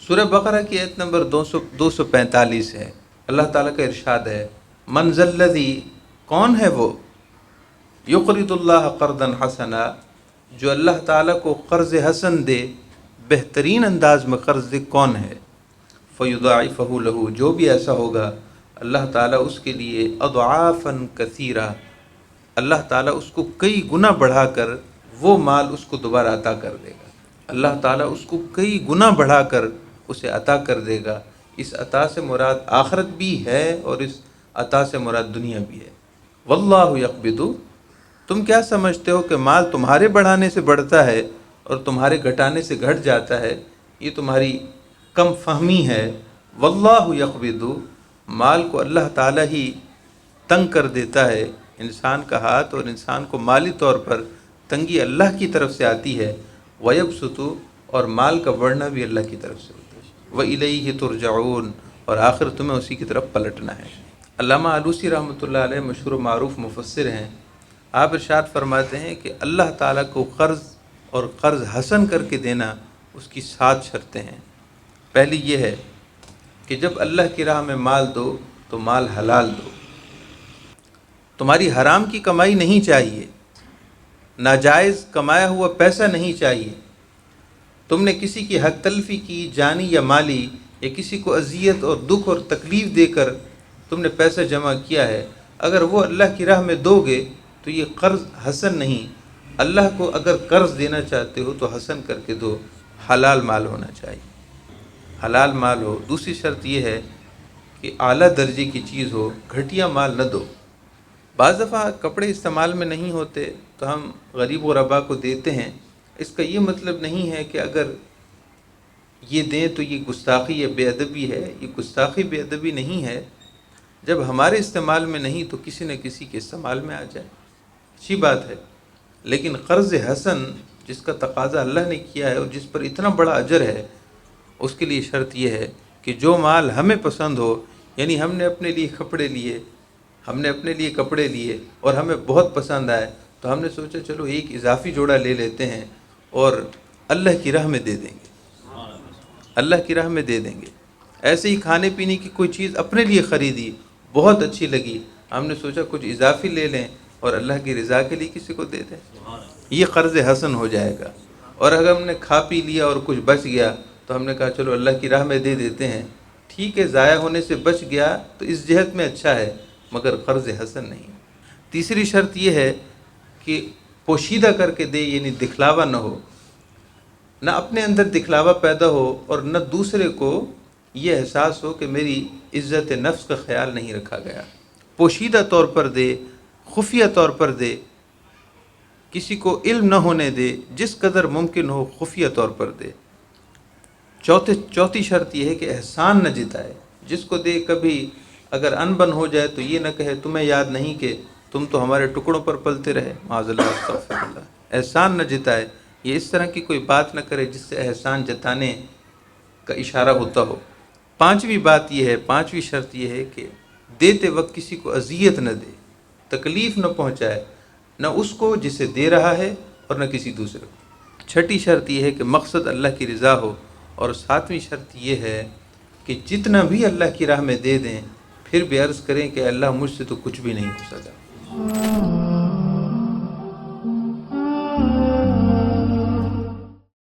سورہ بقرہ کی آیت نمبر 245 ہے۔ اللہ تعالیٰ کا ارشاد ہے، من ذا الذی، کون ہے وہ، یقرض اللہ قرضا حسنا، جو اللہ تعالیٰ کو قرض حسن دے، بہترین انداز میں قرض دے، کون ہے؟ فیضاعفہ لہ، جو بھی ایسا ہوگا اللہ تعالیٰ اس کے لیے اضعافا کثیرہ، اللہ تعالیٰ اس کو کئی گنا بڑھا کر وہ مال اس کو دوبارہ عطا کر دے گا۔ اللہ تعالیٰ اس کو کئی گنا بڑھا کر اسے عطا کر دے گا۔ اس عطا سے مراد آخرت بھی ہے اور اس عطا سے مراد دنیا بھی ہے۔ واللہ یقبض، تم کیا سمجھتے ہو کہ مال تمہارے بڑھانے سے بڑھتا ہے اور تمہارے گھٹانے سے گھٹ جاتا ہے؟ یہ تمہاری کم فہمی ہے۔ واللہ یقبض، مال کو اللہ تعالیٰ ہی تنگ کر دیتا ہے، انسان کا ہاتھ، اور انسان کو مالی طور پر تنگی اللہ کی طرف سے آتی ہے۔ وَيَبْسُطُ، اور مال کا بڑھنا بھی اللہ کی طرف سے ہوتا ہے۔ وَإِلَيْهِ تُرْجَعُونَ، اور آخر تمہیں اسی کی طرف پلٹنا ہے۔ علامہ آلوسی رحمۃ اللہ علیہ مشہور و معروف مفسر ہیں۔ آپ ارشاد فرماتے ہیں کہ اللہ تعالیٰ کو قرض اور قرض حسن کر کے دینا اس کی 7 شرطیں ہیں۔ پہلی یہ ہے کہ جب اللہ کی راہ میں مال دو تو مال حلال دو، تمہاری حرام کی کمائی نہیں چاہیے، ناجائز کمایا ہوا پیسہ نہیں چاہیے۔ تم نے کسی کی حق تلفی کی، جانی یا مالی، یا کسی کو اذیت اور دکھ اور تکلیف دے کر تم نے پیسہ جمع کیا ہے، اگر وہ اللہ کی راہ میں دو گے تو یہ قرض حسن نہیں۔ اللہ کو اگر قرض دینا چاہتے ہو تو حسن کر کے دو، حلال مال ہونا چاہیے، حلال مال ہو۔ دوسری شرط یہ ہے کہ اعلیٰ درجے کی چیز ہو، گھٹیا مال نہ دو۔ بعض دفعہ کپڑے استعمال میں نہیں ہوتے تو ہم غریب غربا کو دیتے ہیں، اس کا یہ مطلب نہیں ہے کہ اگر یہ دیں تو یہ گستاخی یا بے ادبی ہے۔ یہ گستاخی بے ادبی نہیں ہے، جب ہمارے استعمال میں نہیں تو کسی نہ کسی کے استعمال میں آ جائے، اچھی بات ہے۔ لیکن قرض حسن جس کا تقاضا اللہ نے کیا ہے اور جس پر اتنا بڑا اجر ہے، اس کے لیے شرط یہ ہے کہ جو مال ہمیں پسند ہو، یعنی ہم نے اپنے لیے کپڑے لیے اور ہمیں بہت پسند آئے تو ہم نے سوچا چلو ایک اضافی جوڑا لے لیتے ہیں اور اللہ کی راہ میں دے دیں گے، اللہ کی راہ میں دے دیں گے۔ ایسے ہی کھانے پینے کی کوئی چیز اپنے لیے خریدی، بہت اچھی لگی، ہم نے سوچا کچھ اضافی لے لیں اور اللہ کی رضا کے لیے کسی کو دے دیں، یہ قرض حسن ہو جائے گا۔ اور اگر ہم نے کھا پی لیا اور کچھ بچ گیا تو ہم نے کہا چلو اللہ کی راہ میں دے دیتے ہیں، ٹھیک ہے، ضائع ہونے سے بچ گیا تو اس جہت میں اچھا ہے، مگر قرض حسن نہیں۔ تیسری شرط یہ ہے کہ پوشیدہ کر کے دے، یعنی دکھلاوا نہ ہو، نہ اپنے اندر دکھلاوا پیدا ہو اور نہ دوسرے کو یہ احساس ہو کہ میری عزت نفس کا خیال نہیں رکھا گیا۔ پوشیدہ طور پر دے، خفیہ طور پر دے، کسی کو علم نہ ہونے دے، جس قدر ممکن ہو خفیہ طور پر دے۔ چوتھی شرط یہ ہے کہ احسان نہ جتائے، جس کو دے کبھی اگر انبن ہو جائے تو یہ نہ کہے تمہیں یاد نہیں کہ تم تو ہمارے ٹکڑوں پر پلتے رہے، معاذ اللہ، استغفر اللہ۔ احسان نہ جتائے، یہ اس طرح کی کوئی بات نہ کرے جس سے احسان جتانے کا اشارہ ہوتا ہو۔ پانچویں شرط یہ ہے کہ دیتے وقت کسی کو اذیت نہ دے، تکلیف نہ پہنچائے، نہ اس کو جسے دے رہا ہے اور نہ کسی دوسرے کو۔ چھٹی شرط یہ ہے کہ مقصد اللہ کی رضا ہو، اور ساتویں شرط یہ ہے کہ جتنا بھی اللہ کی راہ میں دے دیں پھر بھی عرض کریں کہ اللہ مجھ سے تو کچھ بھی نہیں ہو سکا۔